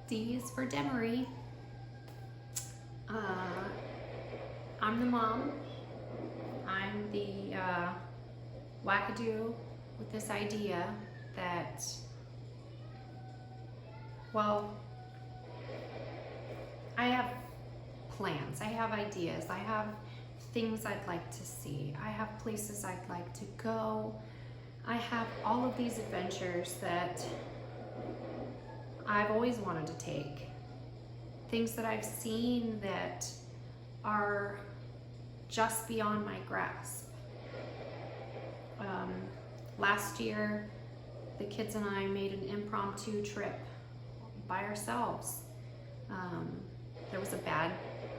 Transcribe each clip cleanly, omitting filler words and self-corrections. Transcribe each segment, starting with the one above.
D is for Demaree. I'm the mom. I'm the wackadoo with this idea that, well, I have plans, I have ideas, I have things I'd like to see, I have places I'd like to go, I have all of these adventures that I've always wanted to take, things that I've seen that are just beyond my grasp. Last year, the kids and I made an impromptu trip by ourselves. There was a bad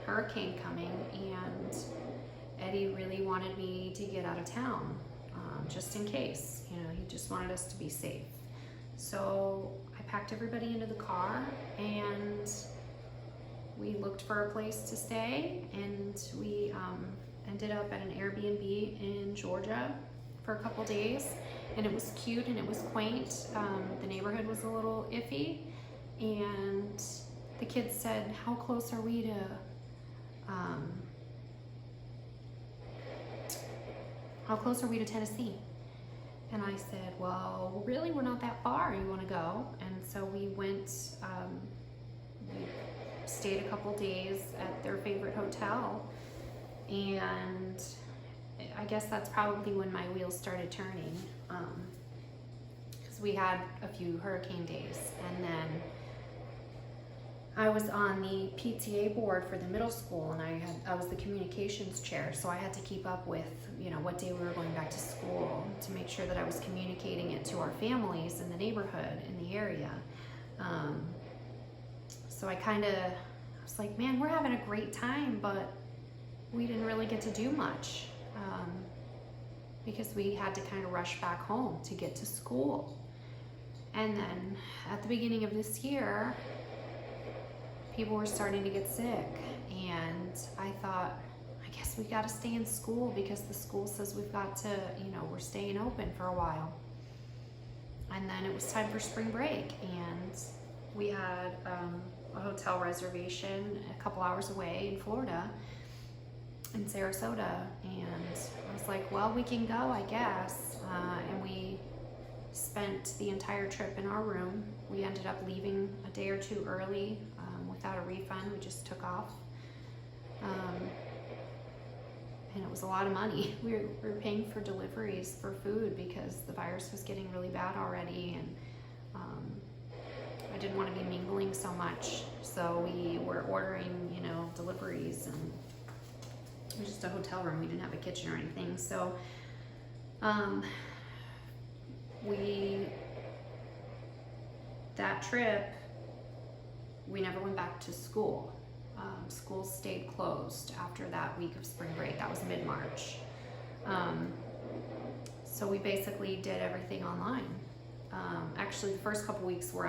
hurricane coming, and Eddie really wanted me to get out of town, just in case. You know, he just wanted us to be safe. So I packed everybody into the car, and we looked for a place to stay, and we ended up at an Airbnb in Georgia for a couple days, and it was cute and it was quaint. The neighborhood was a little iffy, and the kids said, how close are we to Tennessee? And I said, well, really, we're not that far. You want to go? And so we went, we stayed a couple days at their favorite hotel, and I guess that's probably when my wheels started turning, because we had a few hurricane days, and then I was on the PTA board for the middle school, and I was the communications chair, so I had to keep up with, you know, what day we were going back to school to make sure that I was communicating it to our families in the neighborhood, in the area. So I was like, man, we're having a great time, but we didn't really get to do much, because we had to kind of rush back home to get to school. And then at the beginning of this year, people were starting to get sick, and I thought, I guess we got to stay in school because the school says we've got to, you know, we're staying open for a while. And then it was time for spring break, and we had a hotel reservation a couple hours away in Florida, in Sarasota, and I was like, well, we can go, I guess. And we spent the entire trip in our room. We ended up leaving a day or two early without a refund. We just took off. And it was a lot of money. We were paying for deliveries for food because the virus was getting really bad already, and I didn't want to be mingling so much. So we were ordering, you know, deliveries, and it was just a hotel room. We didn't have a kitchen or anything. So that trip, we never went back to school. Schools stayed closed after that week of spring break. That was mid-March. So we basically did everything online. Actually, the first couple weeks were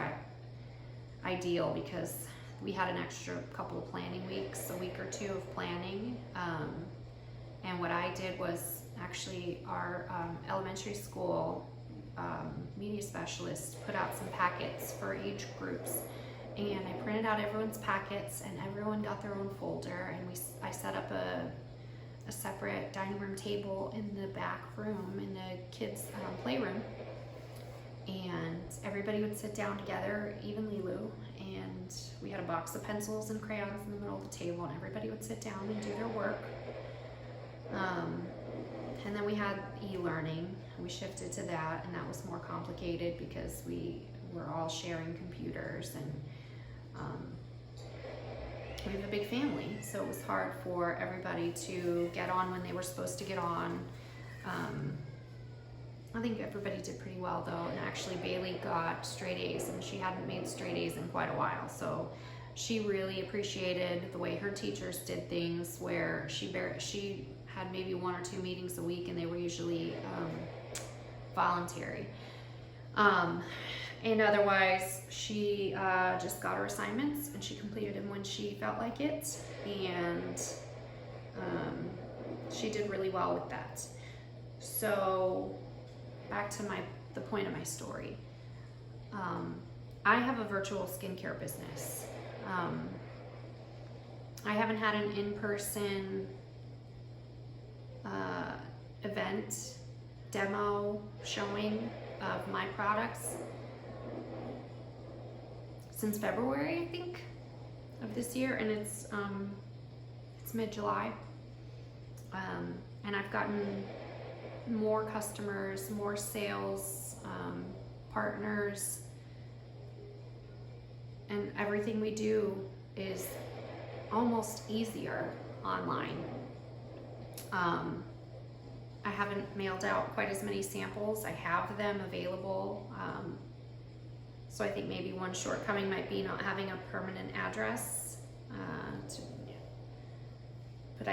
ideal because we had an extra couple of planning weeks, a week or two of planning. And what I did was, actually, our elementary school media specialist put out some packets for age groups, and I printed out everyone's packets, and everyone got their own folder, and I set up a separate dining room table in the back room in the kids' playroom, and everybody would sit down together, even Lilu, and we had a box of pencils and crayons in the middle of the table, and everybody would sit down and do their work. And then we had e-learning. We shifted to that, and that was more complicated because we were all sharing computers, and we have a big family, so it was hard for everybody to get on when they were supposed to get on. I think everybody did pretty well though, and actually Bailey got straight A's, and she hadn't made straight A's in quite a while, so she really appreciated the way her teachers did things, where she had maybe 1 or 2 meetings a week, and they were usually voluntary. And otherwise, she just got her assignments, and she completed them when she felt like it, and she did really well with that. So back to the point of my story. I have a virtual skincare business. I haven't had an in-person event, demo, showing of my products since February, I think, of this year, and it's mid-July, and I've gotten more customers, more sales, partners, and everything we do is almost easier online. I haven't mailed out quite as many samples. I have them available. So I think maybe one shortcoming might be not having a permanent address. But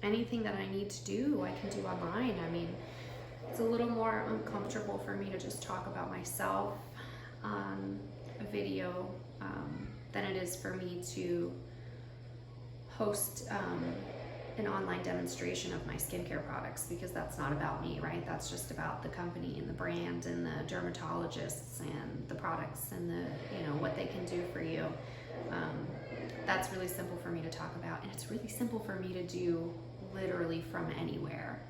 anything that I need to do, I can do online. I mean, it's a little more uncomfortable for me to just talk about myself on a video than it is for me to host an online demonstration of my skincare products, because that's not about me, right? That's just about the company and the brand and the dermatologists and the products and the, what they can do for you. That's really simple for me to talk about, and it's really simple for me to do literally from anywhere.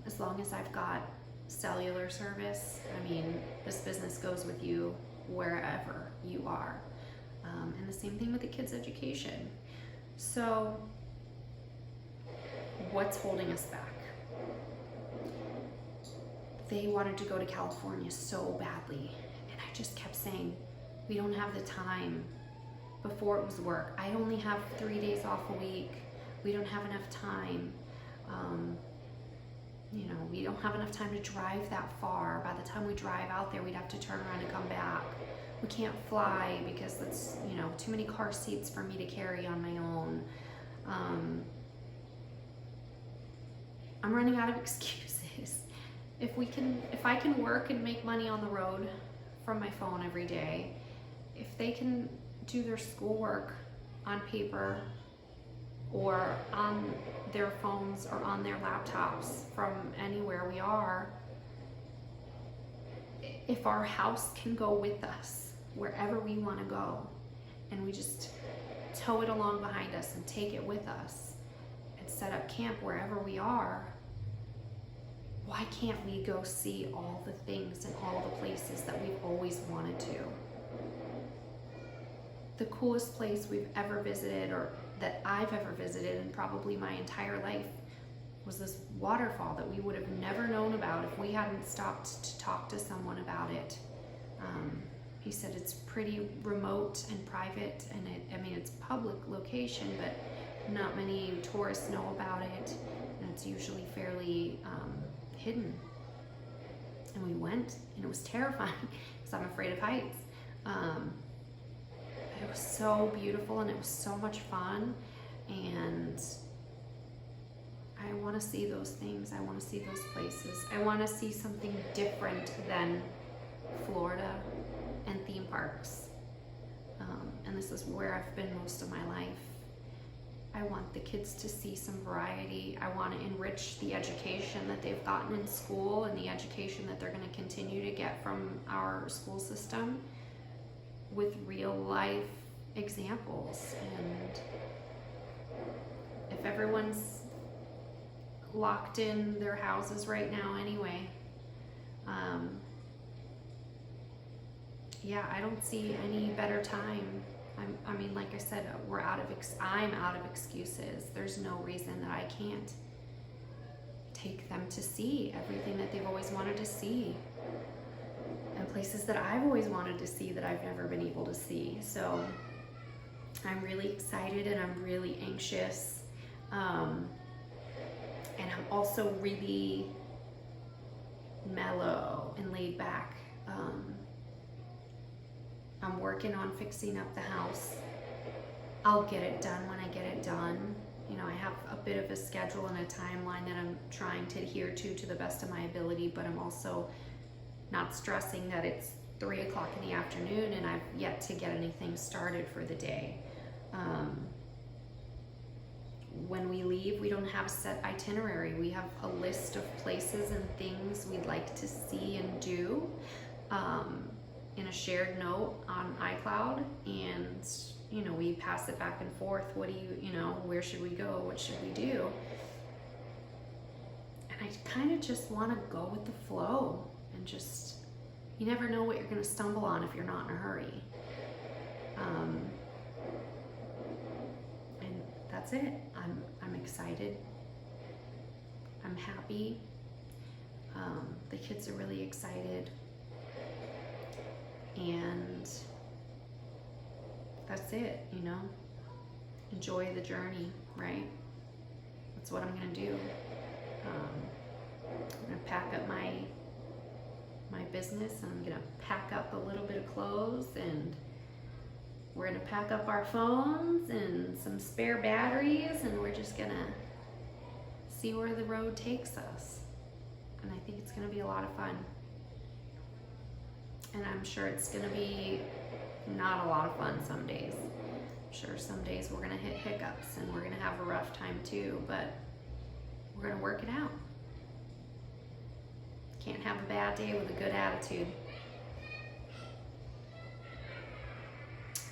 As long as I've got cellular service, I mean, this business goes with you wherever you are. And the same thing with the kids' education. So what's holding us back? They wanted to go to California so badly, and I just kept saying, we don't have the time. Before it was work. I only have 3 days off a week. We don't have enough time. We don't have enough time to drive that far. By the time we drive out there, we'd have to turn around and come back. We can't fly because that's, too many car seats for me to carry on my own. I'm running out of excuses. If I can work and make money on the road from my phone every day, if they can do their schoolwork on paper or on their phones or on their laptops from anywhere we are, if our house can go with us wherever we want to go, and we just tow it along behind us and take it with us and set up camp wherever we are, why can't we go see all the things and all the places that we've always wanted to? The coolest place we've ever visited, or that I've ever visited in probably my entire life, was this waterfall that we would have never known about if we hadn't stopped to talk to someone about it. He said it's pretty remote and private, and it's public location, but not many tourists know about it, and it's usually fairly hidden. And we went, and it was terrifying because I'm afraid of heights. It was so beautiful, and it was so much fun, and I want to see those things. I want to see those places. I want to see something different than Florida and theme parks. And this is where I've been most of my life. I want the kids to see some variety. I want to enrich the education that they've gotten in school and the education that they're going to continue to get from our school system with real life examples. And if everyone's locked in their houses right now anyway, I don't see any better time. Like I said, I'm out of excuses. There's no reason that I can't take them to see everything that they've always wanted to see, and places that I've always wanted to see that I've never been able to see. So I'm really excited, and I'm really anxious, and I'm also really mellow and laid back. I'm working on fixing up the house. I'll get it done when I get it done. I have a bit of a schedule and a timeline that I'm trying to adhere to the best of my ability, but I'm also not stressing that it's 3 o'clock in the afternoon and I've yet to get anything started for the day. When we leave, we don't have a set itinerary. We have a list of places and things we'd like to see and do. in a shared note on iCloud, and we pass it back and forth. What do you where should we go? What should we do? And I kind of just want to go with the flow, and just, you never know what you're going to stumble on if you're not in a hurry. And that's it. I'm excited. I'm happy. The kids are really excited. And that's it, enjoy the journey, right? That's what I'm gonna do. I'm gonna pack up my business, and I'm gonna pack up a little bit of clothes, and we're gonna pack up our phones and some spare batteries, and we're just gonna see where the road takes us. And I think it's gonna be a lot of fun. And I'm sure it's gonna be not a lot of fun some days. I'm sure some days we're gonna hit hiccups, and we're gonna have a rough time too, but we're gonna work it out. Can't have a bad day with a good attitude.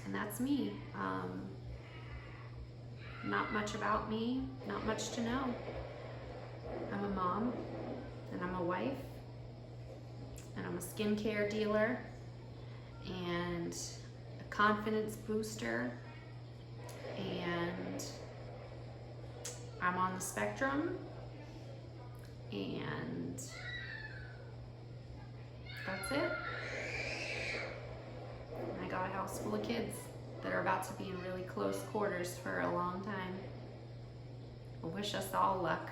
And that's me. Not much about me, not much to know. I'm a mom, and I'm a wife, and I'm a skincare dealer, and a confidence booster, and I'm on the spectrum, and that's it. And I got a house full of kids that are about to be in really close quarters for a long time. I wish us all luck.